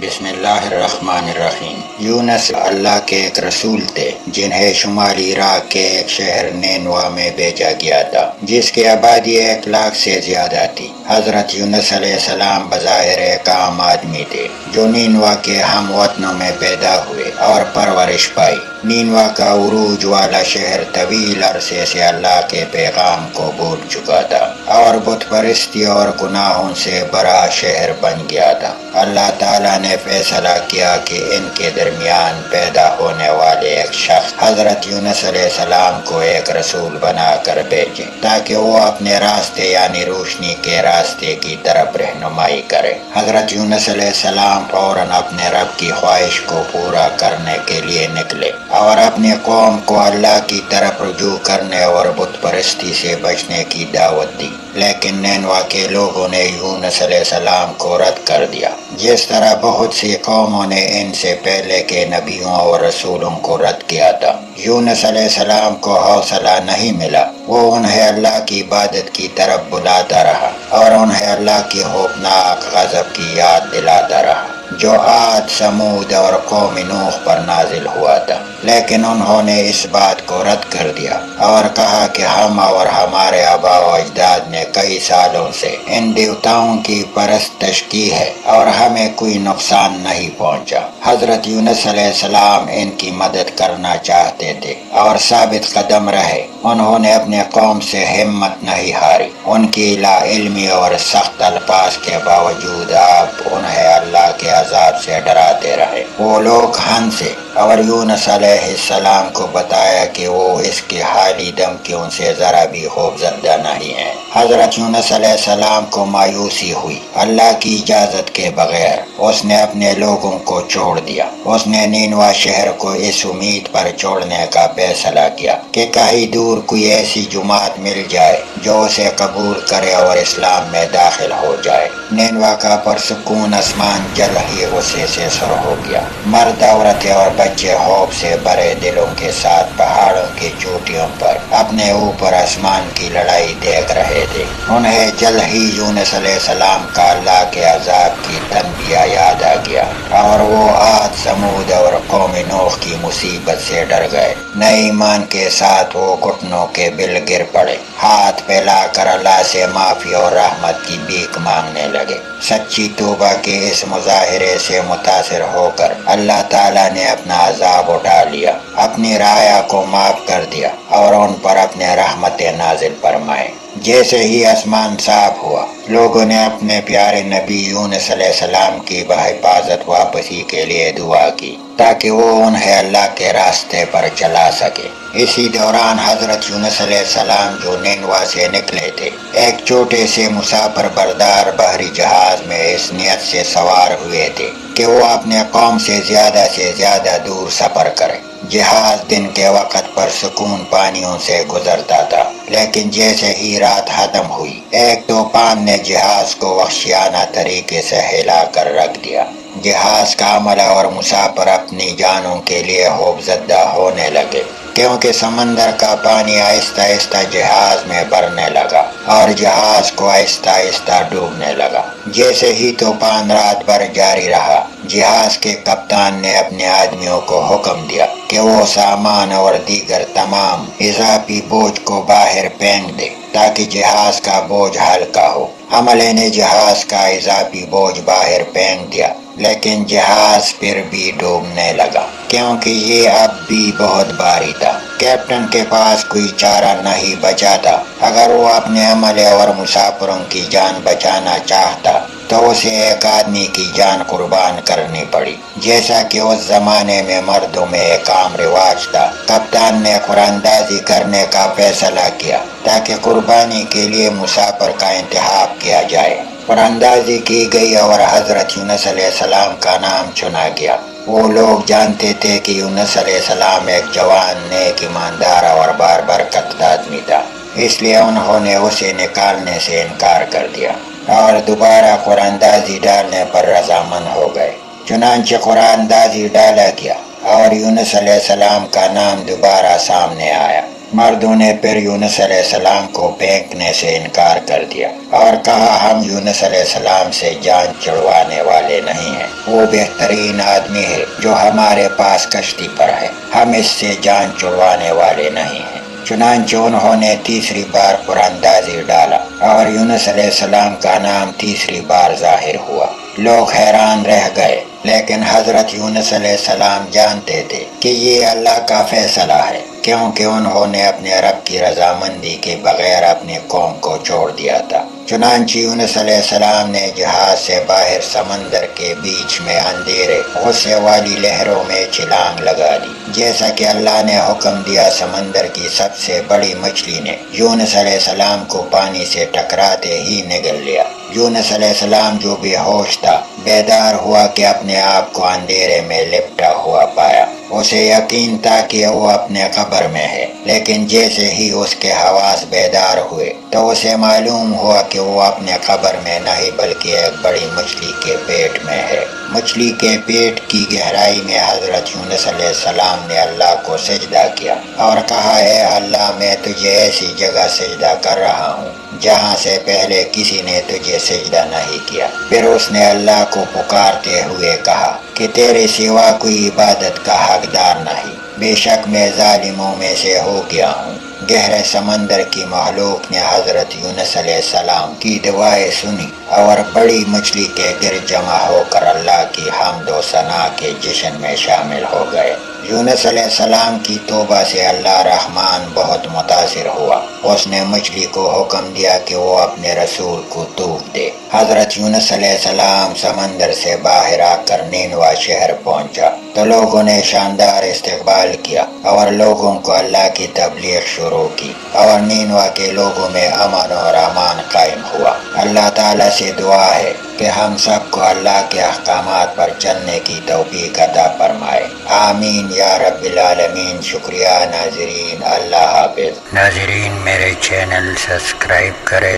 بسم اللہ الرحمن الرحیم۔ یونس اللہ کے ایک رسول تھے جنہیں شمالی عراق کے ایک شہر نینوا میں بھیجا گیا تھا جس کی آبادی 1,00,000 سے زیادہ تھی۔ حضرت یونس علیہ السلام بظاہر ایک عام آدمی تھے جو نینوا کے ہم وطنوں میں پیدا ہوئے اور پرورش پائی۔ نینوا کا عروج والا شہر طویل عرصے سے اللہ کے پیغام کو بھول چکا تھا اور بت پرستی اور گناہوں سے بڑا شہر بن گیا تھا۔ اللہ تعالیٰ نے فیصلہ کیا کہ ان کے درمیان پیدا ہونے والے ایک شخص حضرت یونس علیہ السلام کو ایک رسول بنا کر بھیجے تاکہ وہ اپنے راستے یعنی روشنی کے راستے کی طرف رہنمائی کرے۔ حضرت یونس علیہ السلام فوراً اپنے رب کی خواہش کو پورا کرنے کے لیے نکلے اور اپنے قوم کو اللہ کی طرف رجوع کرنے اور بت پرستی سے بچنے کی دعوت دی، لیکن نینوا کے لوگوں نے یونس علیہ السلام کو رد کر دیا، جس طرح بہت سی قوموں نے ان سے پہلے کے نبیوں اور رسولوں کو رد کیا تھا۔ یونس علیہ السلام کو حوصلہ نہیں ملا، وہ انہیں اللہ کی عبادت کی طرف بلاتا رہا اور انہیں اللہ کی خوفناک غضب کی یاد دلاتا رہا جو عاد، سمود اور قوم نوح پر نازل ہوا تھا، لیکن انہوں نے اس بات کو رد کر دیا اور کہا کہ ہم اور ہمارے آباء و اجداد نے کئی سالوں سے ان دیوتاؤں کی پرستش کی ہے اور ہمیں کوئی نقصان نہیں پہنچا۔ حضرت یونس علیہ السلام ان کی مدد کرنا چاہتے تھے اور ثابت قدم رہے۔ انہوں نے اپنے قوم سے ہمت نہیں ہاری۔ ان کی لا علمی اور سخت الفاظ کے باوجود آپ انہیں اللہ کے عذاب سے ڈراتے رہے۔ وہ لوگ ہنسے اور یونس علیہ السلام کو بتایا کہ وہ اس کی حالی دھمکیوں سے ذرا بھی خوف زدہ نہیں ہیں۔ حضرت یونس علیہ السلام کو مایوسی ہوئی۔ اللہ کی اجازت کے بغیر اس نے اپنے لوگوں کو چھوڑ دیا۔ اس نے نینوا شہر کو اس امید پر چھوڑنے کا فیصلہ کیا کہ کہیں دور کوئی ایسی جماعت مل جائے جو اسے قبول کرے اور اسلام میں داخل ہو جائے۔ نینوا کا پرسکون آسمان جل ہی غصے سے سر ہو گیا۔ مرد، عورتیں اور بچے خوف سے بھرے دلوں کے ساتھ پہاڑوں کی چوٹیوں پر اپنے اوپر آسمان کی لڑائی دیکھ رہے تھے۔ انہیں جل ہی یونس علیہ السلام کا اللہ کے عذاب کی تنبیہ یاد آ گیا اور وہ عاد، سمود اور قوم نوح کی مصیبت سے ڈر گئے۔ نئے ایمان کے ساتھ وہ گھٹنوں کے بل گر پڑے، ہاتھ پھیلا کر اللہ سے معافی اور رحمت کی بھیک مانگنے لگے۔ سچی توبہ کے اس مظاہرے سے متاثر ہو کر اللہ تعالیٰ نے اپنا عذاب اٹھا لیا، اپنی رعایا کو معاف کر دیا اور ان پر اپنے رحمت نازل فرمائے۔ جیسے ہی آسمان صاف ہوا، لوگوں نے اپنے پیارے نبی یونس علیہ السلام کی بحفاظت واپسی کے لیے دعا کی تاکہ وہ انہیں اللہ کے راستے پر چلا سکے۔ اسی دوران حضرت یونس علیہ السلام جو نینوا سے نکلے تھے، ایک چھوٹے سے مسافر بردار بحری جہاز میں اس نیت سے سوار ہوئے تھے کہ وہ اپنے قوم سے زیادہ دور سفر کرے۔ جہاز دن کے وقت پر سکون پانیوں سے گزرتا تھا، لیکن جیسے ہی رات ختم ہوئی، ایک طوفان نے جہاز کو وحشیانہ طریقے سے ہلا کر رکھ دیا۔ جہاز کا عملہ اور مسافر اپنی جانوں کے لیے خوفزدہ ہونے لگے کیونکہ سمندر کا پانی آہستہ آہستہ جہاز میں بھرنے لگا اور جہاز کو آہستہ آہستہ ڈوبنے لگا۔ جیسے ہی طوفان رات بھر جاری رہا، جہاز کے کپتان نے اپنے آدمیوں کو حکم دیا کہ وہ سامان اور دیگر تمام اضافی بوجھ کو باہر پھینک دے تاکہ جہاز کا بوجھ ہلکا ہو۔ عملے نے جہاز کا اضافی بوجھ باہر پھینک دیا، لیکن جہاز پھر بھی ڈوبنے لگا کیونکہ یہ اب بھی بہت بھاری تھا۔ کیپٹن کے پاس کوئی چارہ نہیں بچا تھا۔ اگر وہ اپنے عملے اور مسافروں کی جان بچانا چاہتا تو اسے ایک آدمی کی جان قربان کرنی پڑی، جیسا کہ اس زمانے میں مردوں میں ایک عام رواج تھا۔ کپتان نے قراندازی کرنے کا فیصلہ کیا تاکہ قربانی کے لیے مسافر کا انتخاب کیا جائے۔ قراندازی کی گئی اور حضرت یونس علیہ السلام کا نام چنا گیا۔ وہ لوگ جانتے تھے کہ یونس علیہ السلام ایک جوان، نیک، ایماندار اور باربرکت آدمی تھا، اس لیے انہوں نے اسے نکالنے سے انکار کر دیا اور دوبارہ قراندازی ڈالنے پر رضامند ہو گئے۔ چنانچہ قراندازی ڈالا گیا اور یونس علیہ السلام کا نام دوبارہ سامنے آیا۔ مردوں نے پھر یونس علیہ السلام کو پھینکنے سے انکار کر دیا اور کہا ہم یونس علیہ السلام سے جان چھڑوانے والے نہیں ہیں، وہ بہترین آدمی ہے جو ہمارے پاس کشتی پر ہے، ہم اس سے جان چھڑوانے والے نہیں ہیں۔ چنانچہ انہوں نے تیسری بار قراندازی ڈالا اور یونس علیہ السلام کا نام تیسری بار ظاہر ہوا۔ لوگ حیران رہ گئے، لیکن حضرت یونس علیہ السلام جانتے تھے کہ یہ اللہ کا فیصلہ ہے، کیونکہ انہوں نے اپنے رب کی رضامندی کے بغیر اپنی قوم کو چھوڑ دیا تھا۔ چنانچہ یونس علیہ السلام نے جہاز سے باہر سمندر کے بیچ میں اندھیرے غصے والی لہروں میں چھلانگ لگا دی۔ جیسا کہ اللہ نے حکم دیا، سمندر کی سب سے بڑی مچھلی نے یونس علیہ السلام کو پانی سے ٹکراتے ہی نگل لیا۔ یونس علیہ السلام جو بے ہوش تھا بیدار ہوا کہ اپنے آپ کو اندھیرے میں لپٹا ہوا پایا۔ اسے یقین تھا کہ وہ اپنے قبر میں ہے، لیکن جیسے ہی اس کے حواس بیدار ہوئے تو اسے معلوم ہوا کہ وہ اپنے قبر میں نہیں بلکہ ایک بڑی مچھلی کے پیٹ میں ہے۔ مچھلی کے پیٹ کی گہرائی میں حضرت یونس علیہ السلام نے اللہ کو سجدہ کیا اور کہا، اے اللہ، میں تجھے ایسی جگہ سجدہ کر رہا ہوں جہاں سے پہلے کسی نے تجھے سجدہ نہیں کیا۔ پھر اس نے اللہ کو پکارتے ہوئے کہا کہ تیرے سوا کوئی عبادت کا حقدار نہیں، بے شک میں ظالموں میں سے ہو گیا ہوں۔ گہرے سمندر کی مخلوق نے حضرت یونس علیہ السلام کی دعائیں سنی اور بڑی مچھلی کے گرد جمع ہو کر اللہ کی حمد و ثنا کے جشن میں شامل ہو گئے۔ یونس علیہ السلام کی توبہ سے اللہ رحمان بہت متاثر ہوا۔ اس نے مچھلی کو حکم دیا کہ وہ اپنے رسول کو ڈوب دے۔ حضرت یونس علیہ السلام سمندر سے باہر آ کر نینوا شہر پہنچا تو لوگوں نے شاندار استقبال کیا اور لوگوں کو اللہ کی تبلیغ شروع کی اور نینوا کے لوگوں میں امن اور امان قائم ہوا۔ اللہ تعالیٰ سے دعا ہے کہ ہم سب کو اللہ کے احکامات پر چلنے کی توفیق عطا فرمائے، آمین یا رب العالمین۔ شکریہ ناظرین، اللہ حافظ۔ ناظرین، میرے چینل سبسکرائب کریں،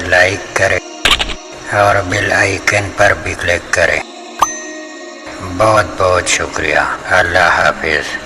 لائک کریں اور بیل آئیکن پر بھی کلک کریں۔ بہت بہت شکریہ، اللہ حافظ۔